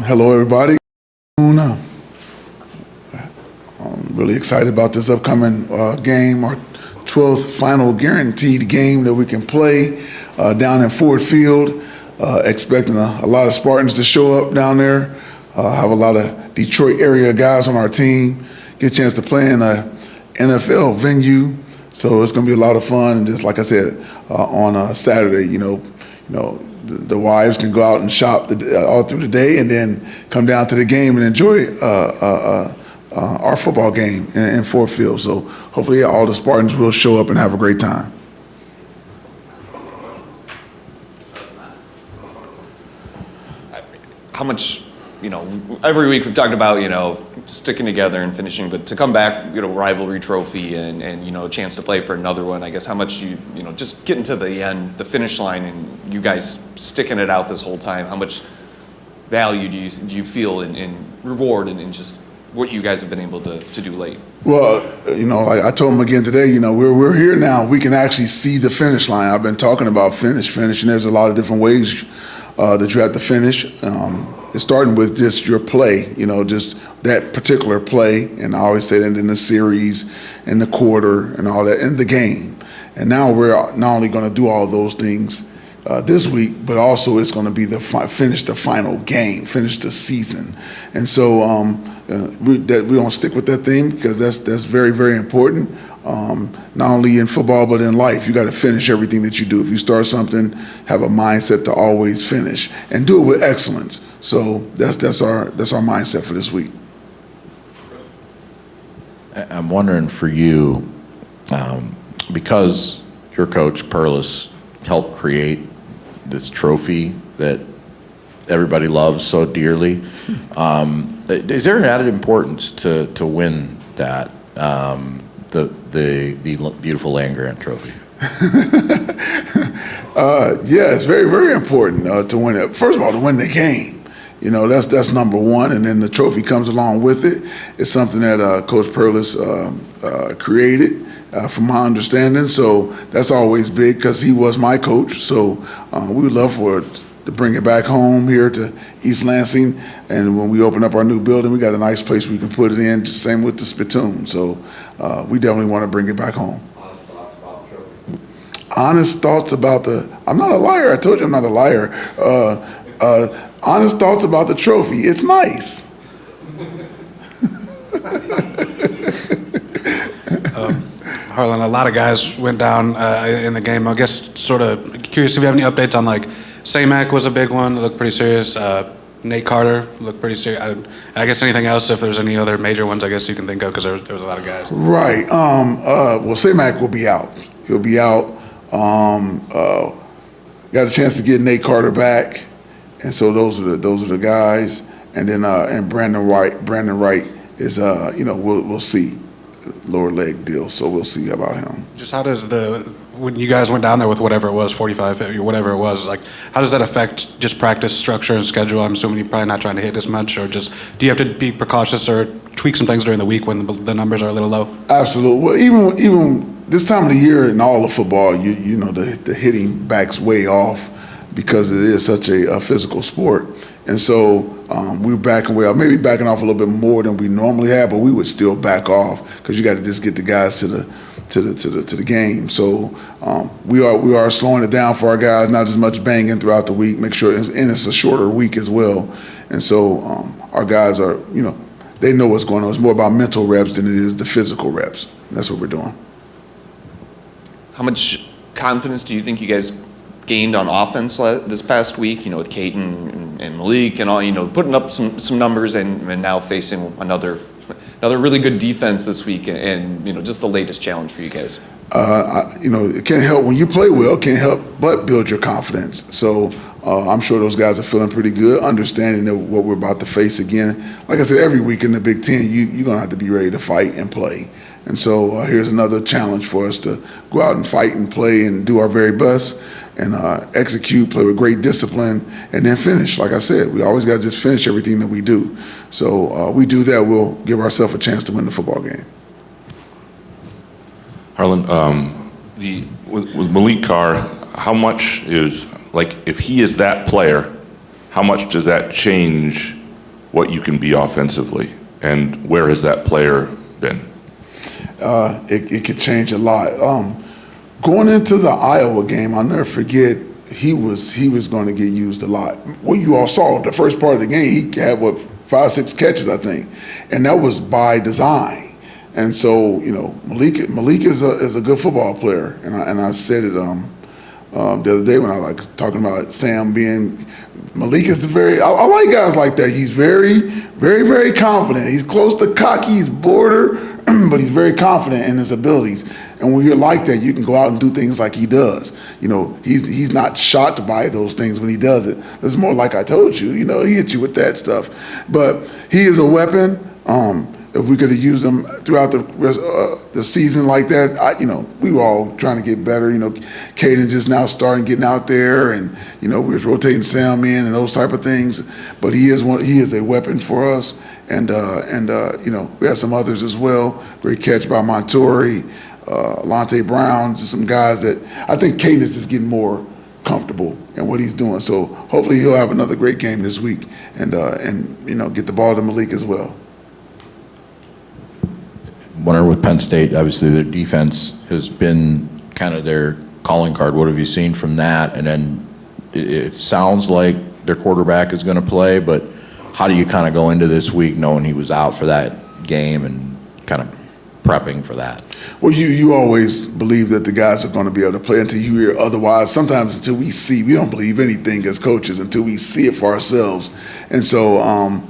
Hello, everybody. I'm really excited about this upcoming game, our 12th final guaranteed game that we can play down in Ford Field. Expecting a lot of Spartans to show up down there. Have a lot of Detroit area guys on our team. Get a chance to play in a NFL venue. So it's going to be a lot of fun. And just like I said, on Saturday, the wives can go out and shop all through the day and then come down to the game and enjoy our football game in Ford Field. So hopefully all the Spartans will show up and have a great time. How much, every week we've talked about, sticking together and finishing, but to come back, rivalry trophy and a chance to play for another one, I guess how much just getting to the end, the finish line, and you guys sticking it out this whole time, how much value do you feel in reward and in just what you guys have been able to do late? Well, like I told them again today, we're here now. We can actually see the finish line. I've been talking about finish, and there's a lot of different ways that you have to finish. It's starting with just your play, just that particular play, and I always say that in the series, in the quarter, and all that, in the game. And now we're not only going to do all those things this week, but also it's going to be finish the final game, finish the season. And so we don't stick with that thing because that's very, very important. Not only in football but in life, you got to finish everything that you do. If you start something, have a mindset to always finish and do it with excellence. So that's our mindset for this week. I'm wondering for you, because your coach Perlis helped create this trophy that everybody loves so dearly. Is there an added importance to win that? The beautiful Land Grant Trophy? Yeah, it's very, very important to win it. First of all, to win the game. That's number one, and then the trophy comes along with it. It's something that Coach Perlis created, from my understanding. So that's always big because he was my coach. So we would love to bring it back home here to East Lansing. And when we open up our new building, we got a nice place we can put it in, just same with the spittoon. So we definitely want to bring it back home. Honest thoughts about I'm not a liar. I told you I'm not a liar. Honest thoughts about the trophy. It's nice. Harlon, a lot of guys went down in the game. I guess sort of curious if you have any updates on Samac was a big one that looked pretty serious. Nate Carter looked pretty serious. I guess anything else, if there's any other major ones, I guess you can think of, because there was a lot of guys. Right. Well, Samac will be out. He'll be out. Got a chance to get Nate Carter back, and so those are the guys. And then and Brandon Wright is we'll see, lower leg deal, so we'll see about him. Just how does when you guys went down there with whatever it was, 45, 50, whatever it was, how does that affect just practice structure and schedule? I'm assuming you're probably not trying to hit as much, or just do you have to be precautious or tweak some things during the week when the numbers are a little low? Absolutely. Well, even this time of the year in all of football, the hitting backs way off because it is such a physical sport. And so we were backing way off, maybe backing off a little bit more than we normally have, but we would still back off because you got to just get the guys to the game. So we are slowing it down for our guys, not as much banging throughout the week. Make sure, and it's a shorter week as well. And so our guys are, they know what's going on. It's more about mental reps than it is the physical reps. And that's what we're doing. How much confidence do you think you guys gained on offense this past week, with Caden and Malik and all, putting up some numbers and now facing another really good defense this week and just the latest challenge for you guys? It can't help when you play well, can't help but build your confidence. So I'm sure those guys are feeling pretty good, understanding that what we're about to face again. Like I said, every week in the Big Ten, you're going to have to be ready to fight and play. And so here's another challenge for us to go out and fight and play and do our very best and execute, play with great discipline, and then finish. Like I said, we always got to just finish everything that we do. So we do that, we'll give ourselves a chance to win the football game. Harlon, with Malik Carr, how much is, if he is that player, how much does that change what you can be offensively? And where has that player been? It could change a lot. Going into the Iowa game, I'll never forget, he was going to get used a lot. Well, you all saw the first part of the game, he had, 5-6 catches, I think. And that was by design. And so, Malik is a good football player. And I said it the other day when I was talking about Sam being, Malik is I like guys like that. He's very, very, very confident. He's close to cocky, he's border, but he's very confident in his abilities. And when you're like that, you can go out and do things like he does. He's not shocked by those things when he does it. It's more like I told you, he hits you with that stuff. But he is a weapon. If we could have used him throughout the season like that, we were all trying to get better. Caden just now starting getting out there, and we was rotating Sam in and those type of things. But he is a weapon for us, and we had some others as well. Great catch by Montori, Alante Brown, just some guys that I think Caden is just getting more comfortable in what he's doing. So hopefully he'll have another great game this week, and get the ball to Malik as well. Wonder with Penn State, obviously their defense has been kind of their calling card. What have you seen from that? And then it sounds like their quarterback is going to play, but how do you kind of go into this week knowing he was out for that game and kind of prepping for that? Well, you always believe that the guys are going to be able to play until you hear otherwise. Sometimes until we see, we don't believe anything as coaches until we see it for ourselves. And so,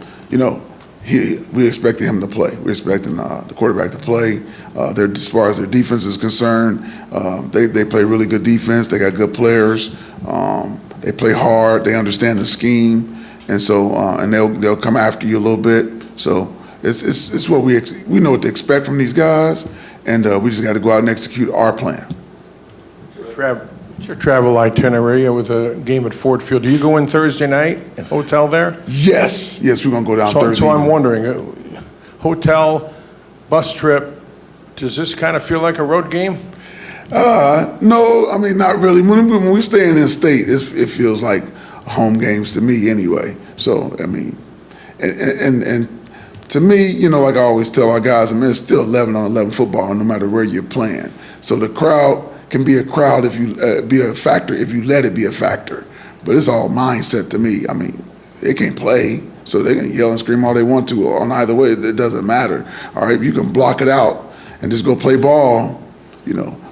we expected him to play. We're expecting the quarterback to play. As far as their defense is concerned, they play really good defense. They got good players. They play hard. They understand the scheme, and so and they'll come after you a little bit. So it's what we know what to expect from these guys, and we just got to go out and execute our plan. What's your travel itinerary with a game at Ford Field? Do you go in Thursday night and hotel there? Yes, we're going to go down Thursday. So I'm wondering, hotel, bus trip, does this kind of feel like a road game? No, I mean, not really. When we stay in state, it feels like home games to me anyway. So, I mean, and to me, like I always tell our guys, it's still 11 on 11 football no matter where you're playing. So the crowd can be a crowd if you be a factor if you let it be a factor. But it's all mindset to me. I mean, they can't play, so they can yell and scream all they want to on either way. It doesn't matter. All right, if you can block it out and just go play ball,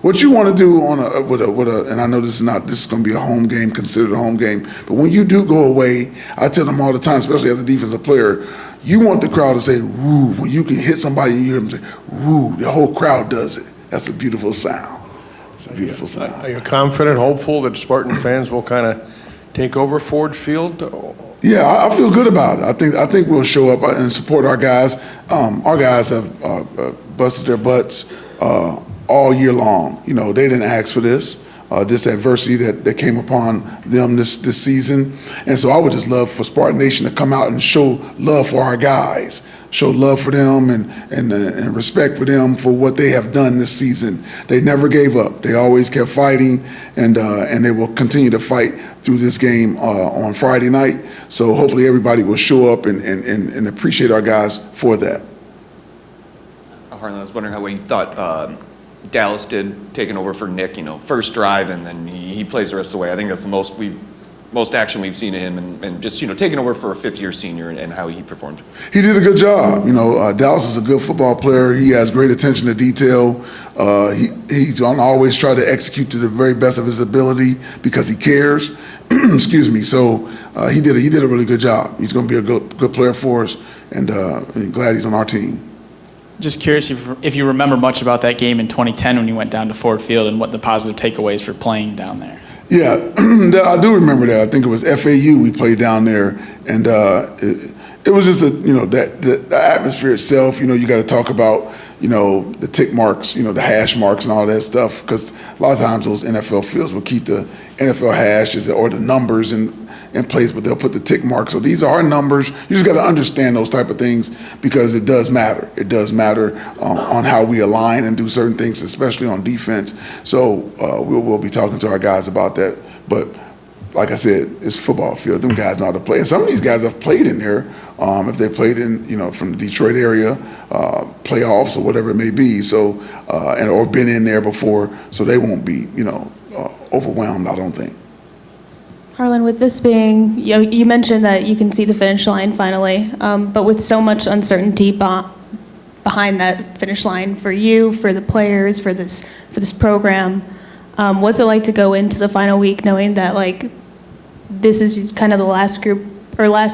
what you want to do with a and I know this is going to be a home game, considered a home game. But when you do go away, I tell them all the time, especially as a defensive player, you want the crowd to say "woo" when you can hit somebody and you hear them say "woo." The whole crowd does it. That's a beautiful sound. It's a beautiful sound. Are you confident, hopeful that Spartan fans will kind of take over Ford Field? Yeah, I feel good about it. I think we'll show up and support our guys. Our guys have busted their butts all year long. They didn't ask for this adversity that came upon them this season. And so I would just love for Spartan Nation to come out and show love for our guys, show love for them and respect for them for what they have done this season. They never gave up. They always kept fighting, and they will continue to fight through this game on Friday night. So hopefully everybody will show up and appreciate our guys for that. Harlon, I was wondering how you thought Dallas did taking over for Nick, first drive, and then he plays the rest of the way. I think that's the most action we've seen of him, and just, taking over for a fifth-year senior and how he performed. He did a good job. Dallas is a good football player. He has great attention to detail. He's going to always try to execute to the very best of his ability because he cares. Excuse me. So he did a really good job. He's going to be a good player for us, and I'm glad he's on our team. Just curious if you remember much about that game in 2010 when you went down to Ford Field and what the positive takeaways for playing down there. Yeah, I do remember that. I think it was FAU we played down there, and it was just the atmosphere itself. You got to talk about the tick marks, the hash marks and all that stuff, because a lot of times those NFL fields will keep the NFL hashes or the numbers in place, but they'll put the tick marks. So these are our numbers. You just got to understand those type of things because it does matter. It does matter on how we align and do certain things, especially on defense. So we'll be talking to our guys about that. But like I said, it's a football field. Them guys know how to play. And some of these guys have played in there. If they played in, from the Detroit area, playoffs or whatever it may be. So, or been in there before, so they won't be, overwhelmed, I don't think. Harlon, with this being, you mentioned that you can see the finish line finally, but with so much uncertainty behind that finish line for you, for the players, for this program, what's it like to go into the final week knowing that this is kind of the last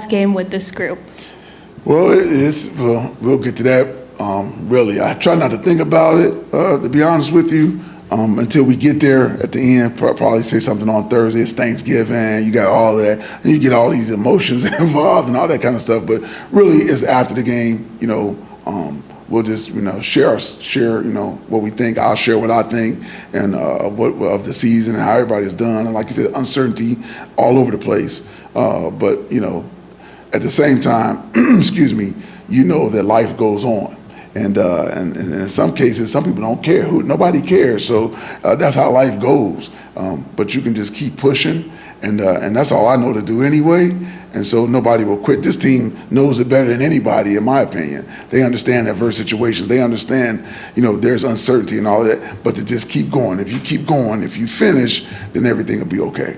game with this group? Well, we'll get to that. Really, I try not to think about it, to be honest with you, until we get there at the end. Probably say something on Thursday. It's Thanksgiving. You got all of that, and you get all these emotions involved and all that kind of stuff. But really, it's after the game. We'll just share what we think. I'll share what I think and what of the season and how everybody's done. And like you said, uncertainty all over the place. But at the same time, excuse me, that life goes on. And in some cases, some people don't care. Nobody cares. So that's how life goes. But you can just keep pushing, and that's all I know to do anyway. And so nobody will quit. This team knows it better than anybody, in my opinion. They understand adverse situations. They understand, there's uncertainty and all of that. But to just keep going. If you keep going, if you finish, then everything will be okay.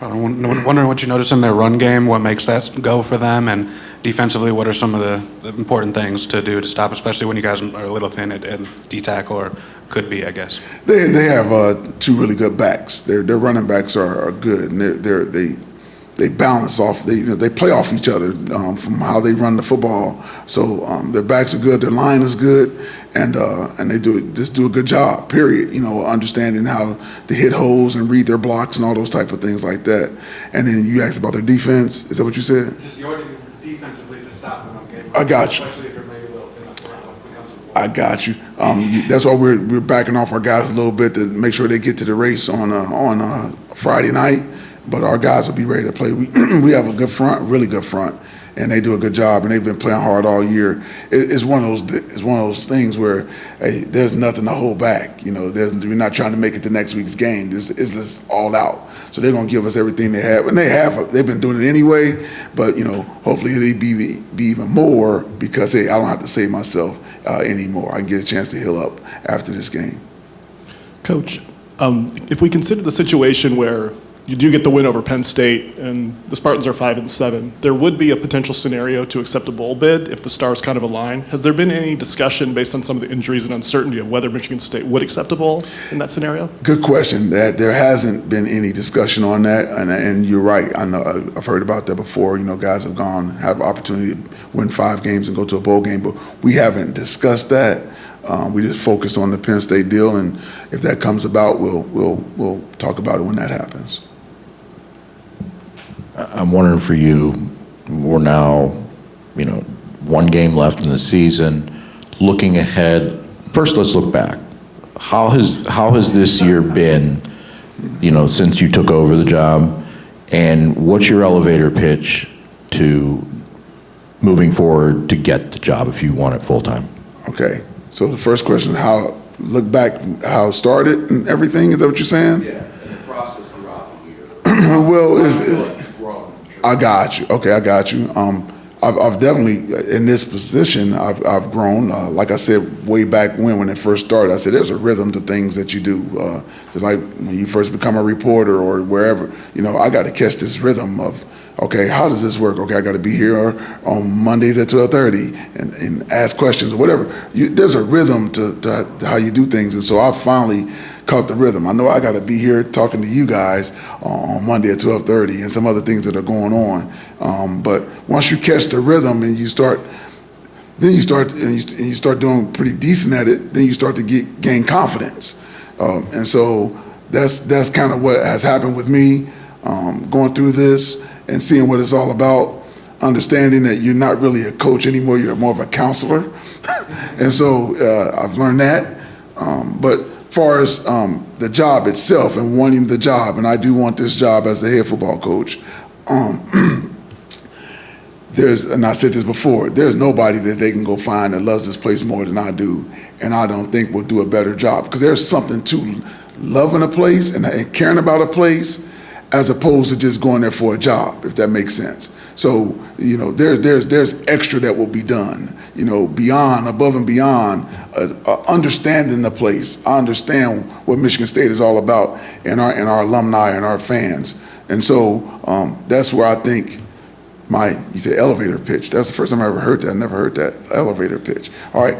I'm wondering what you notice in their run game, what makes that go for them, and defensively, what are some of the important things to do to stop, especially when you guys are a little thin at D-tackle, or could be, I guess? They have two really good backs. Their running backs are good, and they balance off. They play off each other from how they run the football. So their backs are good. Their line is good, and they do a good job. Period. Understanding how to hit holes and read their blocks and all those type of things like that. And then you asked about their defense. Is that what you said? Just your defensively to stop them on game. I got you. Especially if you're maybe a little thin up around when it comes to I got you. That's why we're backing off our guys a little bit to make sure they get to the race on Friday night. But our guys will be ready to play. We have a good front, really good front, and they do a good job. And they've been playing hard all year. It's one of those things where there's nothing to hold back. We're not trying to make it to next week's game. It's just all out. So they're gonna give us everything they have, and they've been doing it anyway. But hopefully it'll be even more because I don't have to save myself anymore. I can get a chance to heal up after this game. Coach, if we consider the situation where you do get the win over Penn State and the Spartans are 5-7, there would be a potential scenario to accept a bowl bid if the stars kind of align. Has there been any discussion based on some of the injuries and uncertainty of whether Michigan State would accept a bowl in that scenario? Good question. That there hasn't been any discussion on that, and you're right. I know I've heard about that before. Guys have have opportunity to win 5 games and go to a bowl game, but we haven't discussed that. We just focused on the Penn State deal, and if that comes about, we'll talk about it when that happens. I'm wondering for you, we're now, 1 game left in the season. Looking ahead, first let's look back. How has this year been, since you took over the job, and what's your elevator pitch to moving forward to get the job if you want it full time? Okay, so the first question is look back how it started and everything. Is that what you're saying? Yeah, and the process throughout the year. Well, I got you. Okay, I got you. I've definitely, in this position, I've grown. Like I said, way back when it first started, I said there's a rhythm to things that you do. Just like when you first become a reporter or wherever, I got to catch this rhythm of, okay, how does this work? Okay, I got to be here on Mondays at 12:30 and ask questions or whatever. There's a rhythm to how you do things, and so I finally caught the rhythm. I know I got to be here talking to you guys on Monday at 12:30 and some other things that are going on. But once you catch the rhythm and you start doing pretty decent at it, then you start to gain confidence. And so that's kind of what has happened with me going through this and seeing what it's all about, understanding that you're not really a coach anymore, you're more of a counselor. And so I've learned that. But as far as the job itself and wanting the job, and I do want this job as the head football coach, and I said this before, there's nobody that they can go find that loves this place more than I do, and I don't think will do a better job, because there's something to loving a place and caring about a place, as opposed to just going there for a job, if that makes sense. So, there's extra that will be done, beyond, above and beyond, understanding the place. I understand what Michigan State is all about, and our alumni and our fans. And so that's where I think you said elevator pitch. That's the first time I ever heard that. I never heard that, elevator pitch. All right,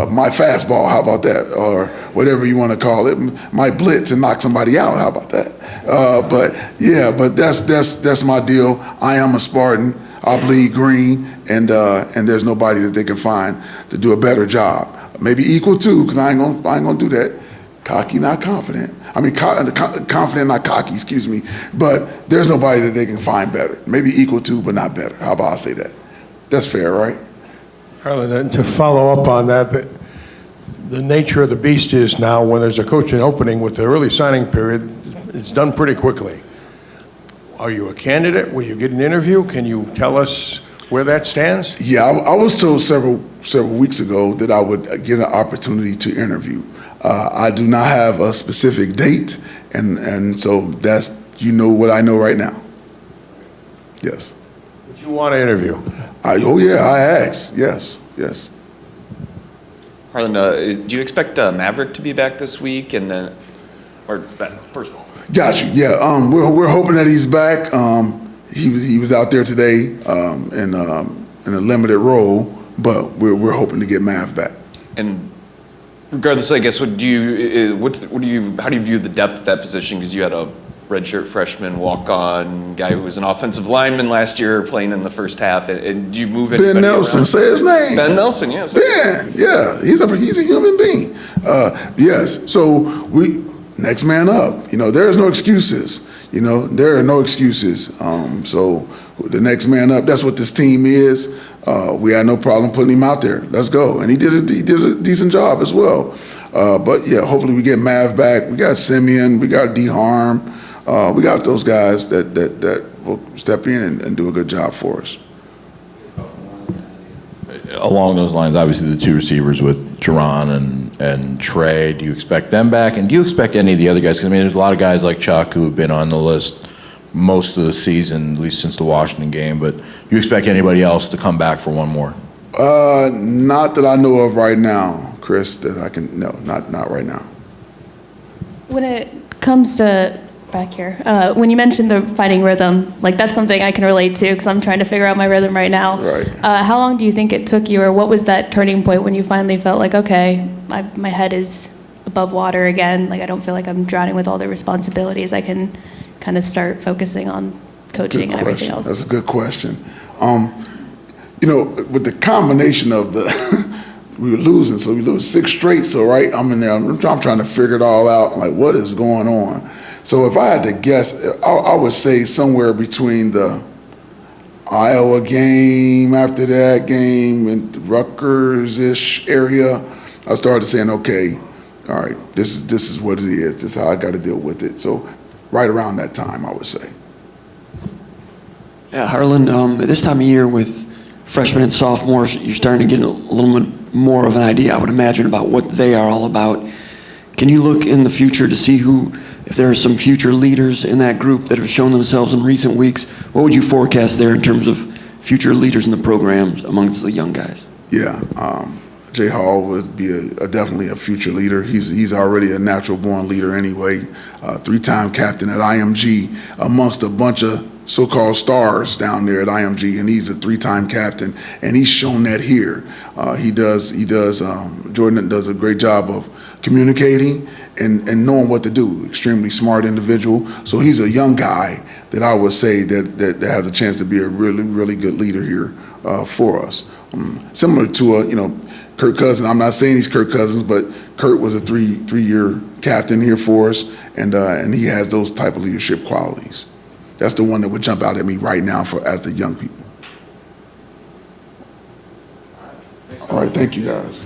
my fastball, how about that? Or whatever you want to call it. My blitz and knock somebody out, how about that? But that's my deal. I am a Spartan. I bleed green, and there's nobody that they can find to do a better job. Maybe equal to, because I ain't gonna do that. Cocky, not confident. I mean, confident, not cocky, excuse me. But there's nobody that they can find better. Maybe equal to, but not better. How about I say that? That's fair, right? Harlan, to follow up on that, the nature of the beast is now when there's a coaching opening with the early signing period, it's done pretty quickly. Are you a candidate? Will you get an interview? Can you tell us where that stands? Yeah, I was told several weeks ago that I would get an opportunity to interview. I do not have a specific date, and so that's, what I know right now. Yes. But you want to interview? I asked. Yes. Harlan, do you expect Maverick to be back this week, and then, first of all? Got you. Yeah. We're hoping that he's back. He was out there today in a limited role, but we're hoping to get Mav back. And regardless, I guess, how do you view the depth of that position? Because you had a redshirt freshman walk-on guy who was an offensive lineman last year playing in the first half. And do you move anybody Ben Nelson, around? say his name. Ben Nelson, yes. Ben, yeah, he's a human being. Yes. So next man up. There is no excuses. There are no excuses. So the next man up. That's what this team is. We had no problem putting him out there. Let's go. And he did a decent job as well. But yeah, hopefully we get Mav back. We got Simeon. We got D Harm. We got those guys that will step in and do a good job for us. Along those lines, obviously the two receivers with Jerron and Trey, do you expect them back? And do you expect any of the other guys? Because, there's a lot of guys like Chuck who have been on the list most of the season, at least since the Washington game. But do you expect anybody else to come back for one more? Not that I know of right now, Chris, that I can, no, not right now. When it comes to back here, when you mentioned the fighting rhythm, that's something I can relate to because I'm trying to figure out my rhythm right now. Right. How long do you think it took you, or what was that turning point when you finally felt like, okay, my head is above water again, I don't feel like I'm drowning with all the responsibilities, I can kind of start focusing on coaching and everything else? That's a good question. With the combination of we were losing, so we lose 6 straight, so right, I'm in there, I'm trying to figure it all out, what is going on? So if I had to guess, I would say somewhere between the Iowa game, after that game, and Rutgers-ish area, I started saying, okay, all right, this is what it is. This is how I got to deal with it. So right around that time, I would say. Yeah, Harlan, at this time of year with freshmen and sophomores, you're starting to get a little bit more of an idea, I would imagine, about what they are all about. Can you look in the future to see if there are some future leaders in that group that have shown themselves in recent weeks? What would you forecast there in terms of future leaders in the programs amongst the young guys? Yeah, Jay Hall would be definitely a future leader. He's already a natural-born leader anyway. 3-time captain at IMG amongst a bunch of so-called stars down there at IMG, and he's a 3-time captain, and he's shown that here. Jordan does a great job of communicating and knowing what to do. Extremely smart individual. So he's a young guy that I would say that has a chance to be a really, really good leader here for us. Similar to Kirk Cousins. I'm not saying he's Kirk Cousins, but Kurt was a three-year captain here for us, and he has those type of leadership qualities. That's the one that would jump out at me right now as the young people. All right, thank you guys.